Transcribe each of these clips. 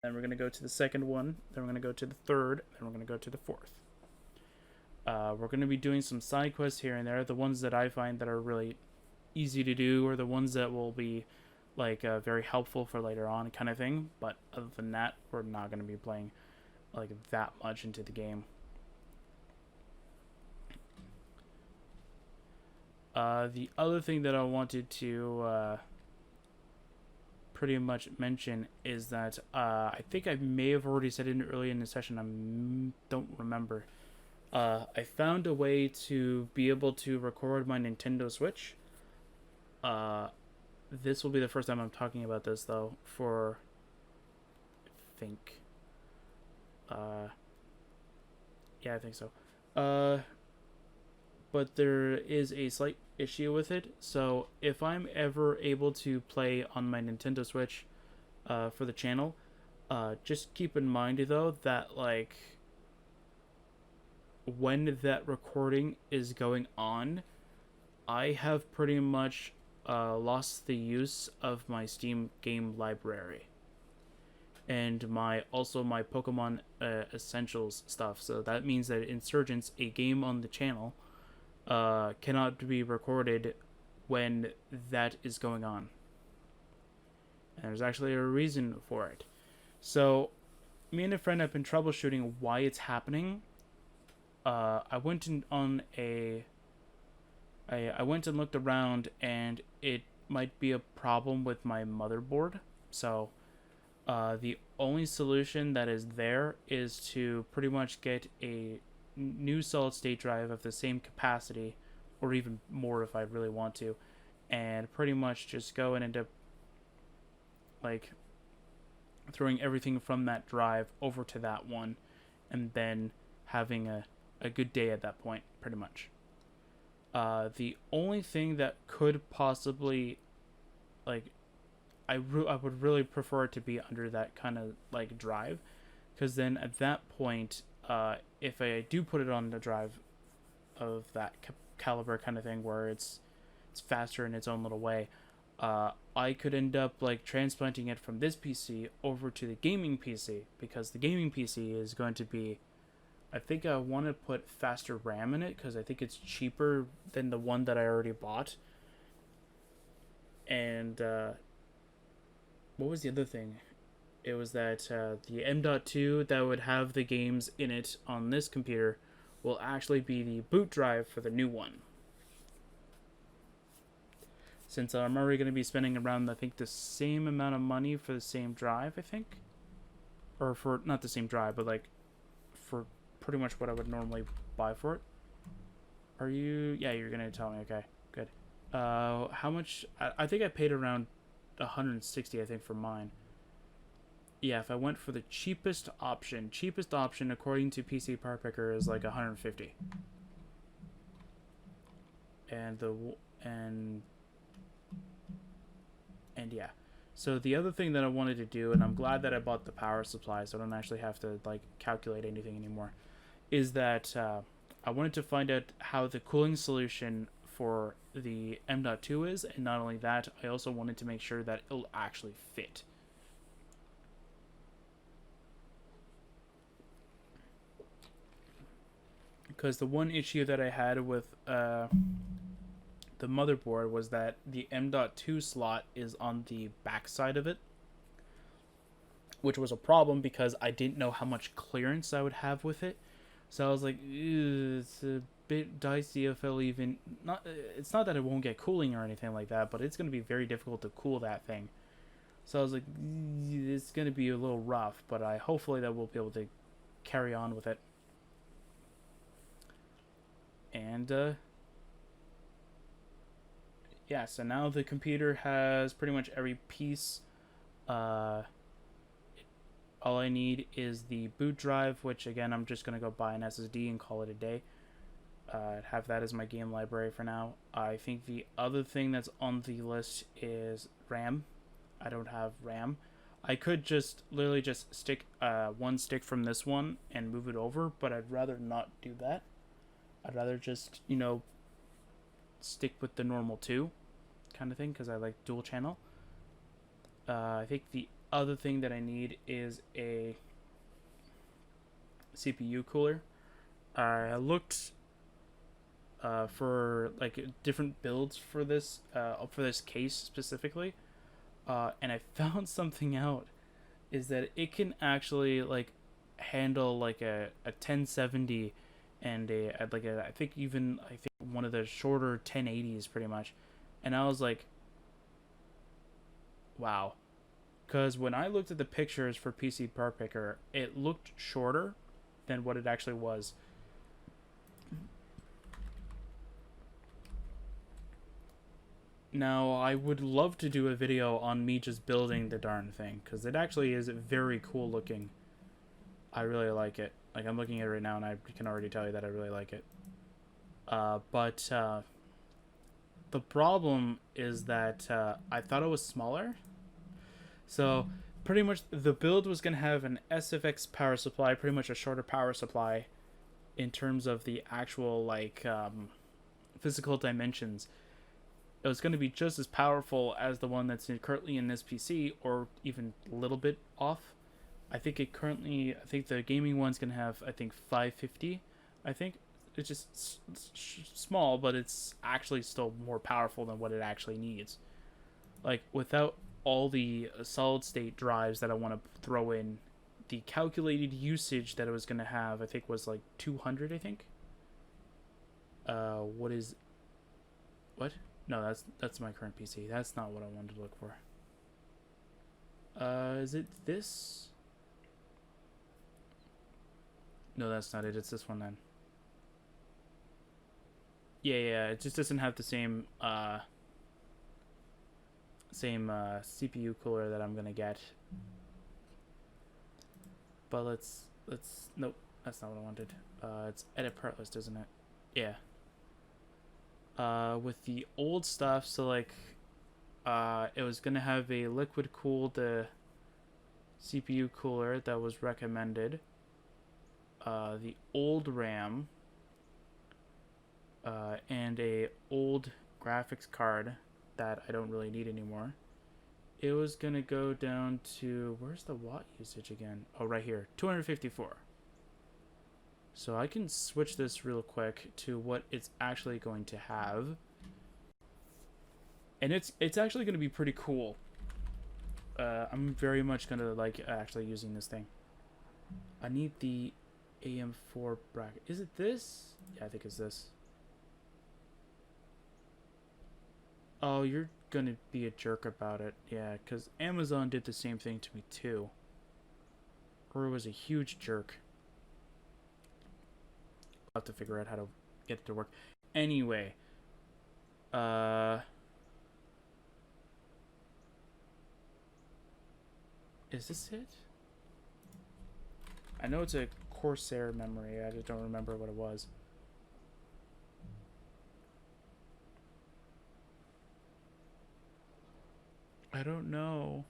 Then we're going to go to the second one. Then we're going to go to the third. Then we're going to go to the fourth. We're going to be doing some side quests here and there. The ones that I find that are really easy to do, or the ones that will be like very helpful for later on, kind of thing. But other than that, we're not going to be playing like that much into the game. The other thing that I wanted to pretty much mention is that I think I may have already said it earlier in the session. I don't remember. I found a way to be able to record my Nintendo Switch. This will be the first time I'm talking about this, though, for, I think, yeah, I think so. But there is a slight issue with it. So if I'm ever able to play on my Nintendo Switch for the channel, just keep in mind, though, that, like, when that recording is going on, I have pretty much lost the use of my Steam game library and my Pokemon Essentials stuff. So that means that Insurgents, a game on the channel, cannot be recorded when that is going on. And there's actually a reason for it. So me and a friend have been troubleshooting why it's happening. I went and looked around, and it might be a problem with my motherboard. So the only solution that is there is to pretty much get a new solid state drive of the same capacity, or even more if I really want to, and pretty much just go and end up like throwing everything from that drive over to that one, and then having a good day at that point, pretty much. The only thing that could possibly, like, I would really prefer it to be under that kind of like drive, because then at that point, if I do put it on the drive of that caliber kind of thing, where it's faster in its own little way, I could end up like transplanting it from this PC over to the gaming PC, because the gaming PC is going to be, I think I want to put faster RAM in it because I think it's cheaper than the one that I already bought. And what was the other thing? It was that the M.2 that would have the games in it on this computer will actually be the boot drive for the new one. Since I'm already going to be spending around, I think, the same amount of money for the same drive, I think. Or for, not the same drive, but like for pretty much what I would normally buy for it. Are you? Yeah, you're gonna tell me. Okay, good. How much? I think I paid around 160, I think, for mine. Yeah, if I went for the cheapest option according to PC Power Picker is like 150. And yeah. So the other thing that I wanted to do, and I'm glad that I bought the power supply, so I don't actually have to like calculate anything anymore, is that I wanted to find out how the cooling solution for the M.2 is, and not only that, I also wanted to make sure that it'll actually fit. Because the one issue that I had with the motherboard was that the M.2 slot is on the back side of it, which was a problem because I didn't know how much clearance I would have with it. So I was like, it's a bit dicey if I'll even not. It's not that it won't get cooling or anything like that, but it's going to be very difficult to cool that thing. So I was like, it's going to be a little rough, but hopefully that we'll be able to carry on with it. And yeah, so now the computer has pretty much every piece. All I need is the boot drive, which again I'm just gonna go buy an SSD and call it a day. Have that as my game library for now. I think the other thing that's on the list is RAM. I don't have RAM. I could just literally just stick one stick from this one and move it over, but I'd rather not do that. I'd rather just, stick with the normal two kind of thing, because I like dual channel. I think the other thing that I need is a CPU cooler. I looked for like different builds for this case specifically, and I found something out is that it can actually like handle like a 1070 and like a I think one of the shorter 1080s pretty much, and I was like, wow, because when I looked at the pictures for PC Part Picker, it looked shorter than what it actually was. Now, I would love to do a video on me just building the darn thing, because it actually is very cool looking. I really like it. Like, I'm looking at it right now, and I can already tell you that I really like it. But the problem is that I thought it was smaller. So, pretty much, the build was going to have an SFX power supply, pretty much a shorter power supply in terms of the actual, like, physical dimensions. It was going to be just as powerful as the one that's currently in this PC, or even a little bit off. I think the gaming one's going to have, I think, 550. I think it's just small, but it's actually still more powerful than what it actually needs. Like, without all the solid state drives that I want to throw in, the calculated usage that it was going to have, I think, was like 200, I think. What? No, that's my current PC. That's not what I wanted to look for. Is it this? No, that's not it. It's this one then. Yeah, it just doesn't have the same CPU cooler that I'm gonna get. But let's nope, that's not what I wanted. It's edit part list, isn't it? Yeah. With the old stuff, so like it was gonna have a liquid cooled CPU cooler that was recommended. The old RAM, and a old graphics card that I don't really need anymore. It was gonna go down to, where's the watt usage again? Oh, right here, 254. So I can switch this real quick to what it's actually going to have. And it's actually going to be pretty cool. I'm very much going to like actually using this thing. I need the AM4 bracket. Is it this? Yeah, I think it's this. Oh, you're going to be a jerk about it. Yeah, because Amazon did the same thing to me too. Or it was a huge jerk. I'll have to figure out how to get it to work. Anyway, is this it? I know it's a Corsair memory. I just don't remember what it was. I don't know.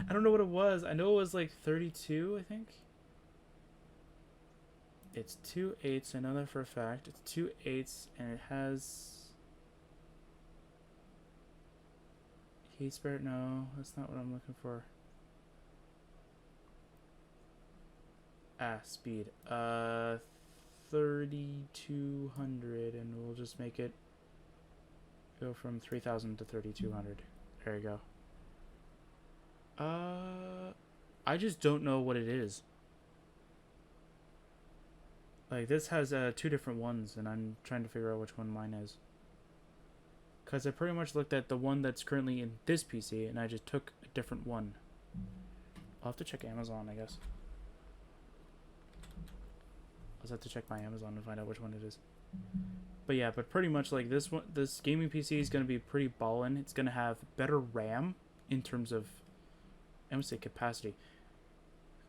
I don't know what it was. I know it was like 32, I think. It's 2/8. I know that for a fact. It's 2/8, and it has key spirit. No, that's not what I'm looking for. Speed. 3200, and we'll just make it go from 3000 to 3200. There you go. I just don't know what it is. Like, this has two different ones, and I'm trying to figure out which one mine is. Because I pretty much looked at the one that's currently in this PC, and I just took a different one. I'll have to check Amazon, I guess. I'll just have to check my Amazon and find out which one it is. But yeah, but pretty much like this one, this gaming PC is going to be pretty ballin'. It's going to have better RAM in terms of, I would say capacity.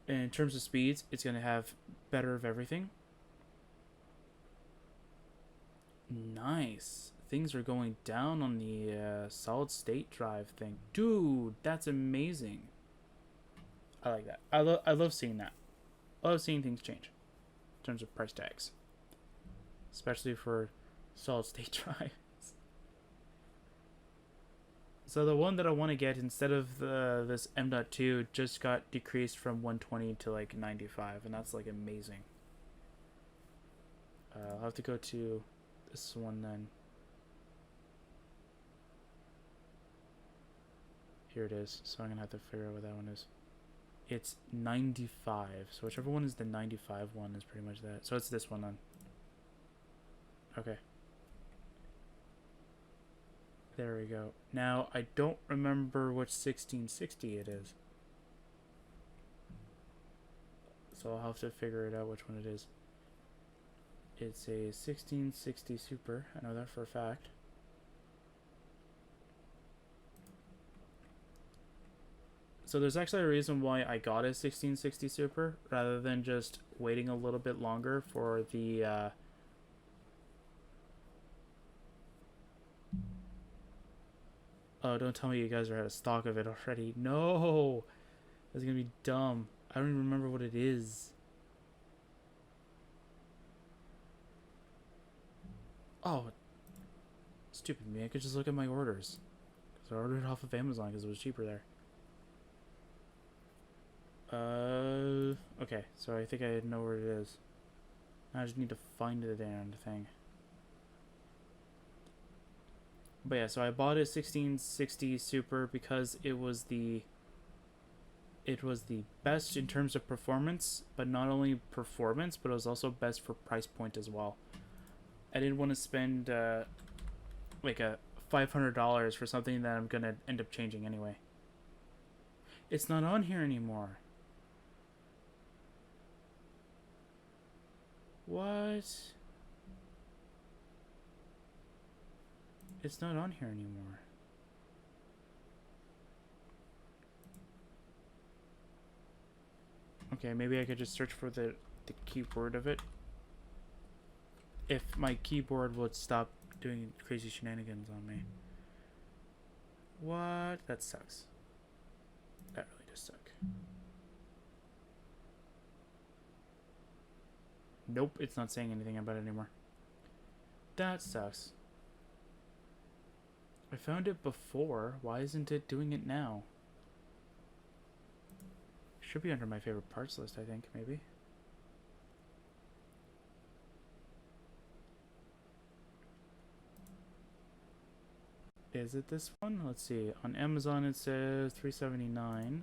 And in terms of speeds, it's going to have better of everything. Nice. Things are going down on the solid state drive thing. Dude, that's amazing. I like that. I love seeing that. I love seeing things change in terms of price tags. Especially for solid state drives. So the one that I want to get instead of this M.2 just got decreased from 120 to like 95, and that's like amazing. I'll have to go to this one then. Here it is. So I'm gonna have to figure out what that one is. It's 95. So whichever one is the 95 one is pretty much that. So it's this one then. Okay. There we go. Now, I don't remember which 1660 it is. So I'll have to figure it out which one it is. It's a 1660 Super. I know that for a fact. So there's actually a reason why I got a 1660 Super rather than just waiting a little bit longer for the oh, don't tell me you guys are out of stock of it already. No! That's gonna be dumb. I don't even remember what it is. Oh, stupid me. I could just look at my orders. Because I ordered it off of Amazon because it was cheaper there. Okay, so I think I know where it is. I just need to find the damn thing. But yeah, so I bought a 1660 Super because it was the best in terms of performance, but not only performance, but it was also best for price point as well. I didn't want to spend like a $500 for something that I'm gonna end up changing anyway. It's not on here anymore. What? It's not on here anymore. Okay, maybe I could just search for the keyword of it. If my keyboard would stop doing crazy shenanigans on me. What? That sucks. That really does suck. Nope, it's not saying anything about it anymore. That sucks. I found it before. Why isn't it doing it now? Should be under my favorite parts list, I think, maybe. Is it this one? Let's see. On Amazon it says $379.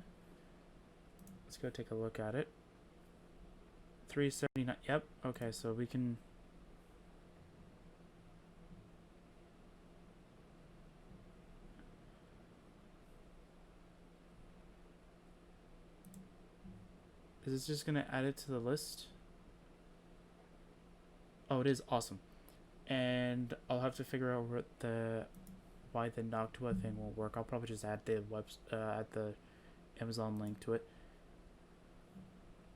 Let's go take a look at it. $379. Yep. Okay, so we can. Is this just gonna add it to the list? Oh, it is awesome. And I'll have to figure out what why the Noctua thing won't work. I'll probably just add the add the Amazon link to it.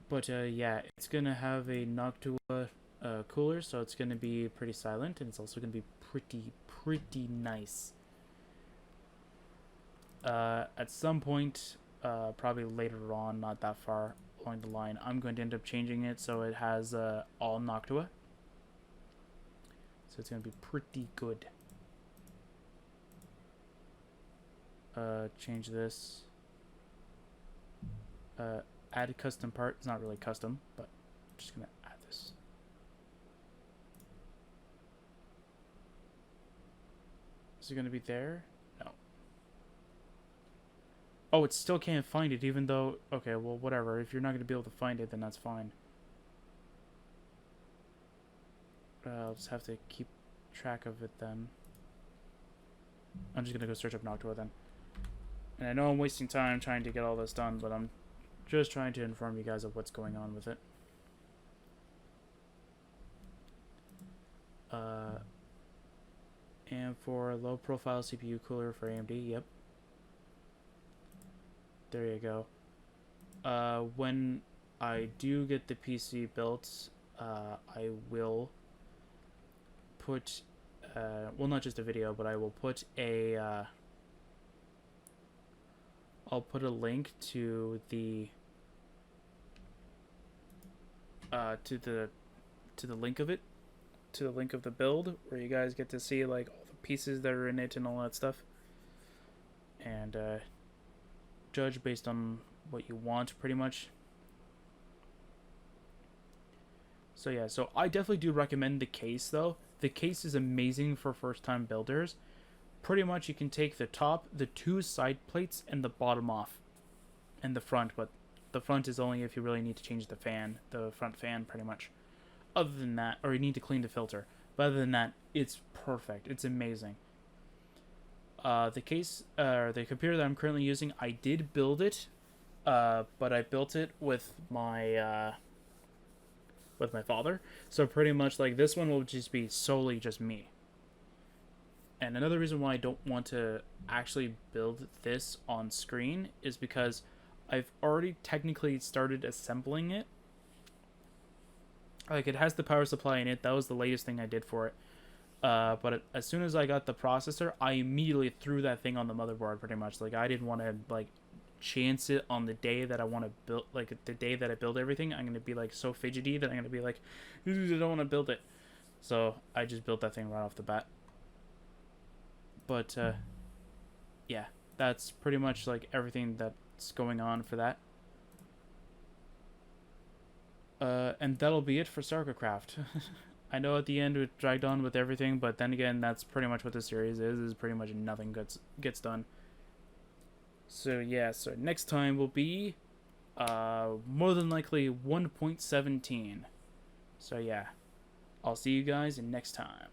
But yeah, it's gonna have a Noctua cooler, so it's gonna be pretty silent, and it's also gonna be pretty nice. At some point, probably later on, not that far along the line, I'm going to end up changing it so it has all Noctua. So it's gonna be pretty good. Change this. Add a custom part. It's not really custom, but I'm just gonna add this. Is it gonna be there? No. Oh, it still can't find it, even though. Okay, well, whatever. If you're not gonna be able to find it, then that's fine. I'll just have to keep track of it then. I'm just gonna go search up Noctua then. And I know I'm wasting time trying to get all this done, but I'm just trying to inform you guys of what's going on with it. And for low profile CPU cooler for AMD, yep. There you go. When I do get the PC built, I will put, well, not just a video, but I will put a, I'll put a link to the, to the link of it, to the link of the build, where you guys get to see like all the pieces that are in it and all that stuff. and judge based on what you want, pretty much. So yeah, so I definitely do recommend the case, though. The case is amazing for first-time builders. Pretty much you can take the top, the two side plates, and the bottom off, and the front, but the front is only if you really need to change the front fan, pretty much. Other than that, or you need to clean the filter. But other than that, it's perfect. It's amazing. The computer that I'm currently using, I did build it, but I built it with my father. So pretty much like this one will just be solely just me. And another reason why I don't want to actually build this on screen is because I've already technically started assembling it. Like, it has the power supply in it. That was the latest thing I did for it. But as soon as I got the processor, I immediately threw that thing on the motherboard, pretty much. Like, I didn't want to, like, chance it on the day that I want to build, like, the day that I build everything. I'm going to be, like, so fidgety that I'm going to be like, I don't want to build it. So, I just built that thing right off the bat. But, yeah, that's pretty much, like, everything that's going on for that. And that'll be it for Sercacraft. I know at the end it dragged on with everything, but then again, that's pretty much what the series is pretty much nothing gets done. So yeah, so next time will be more than likely 1.17. So yeah, I'll see you guys next time.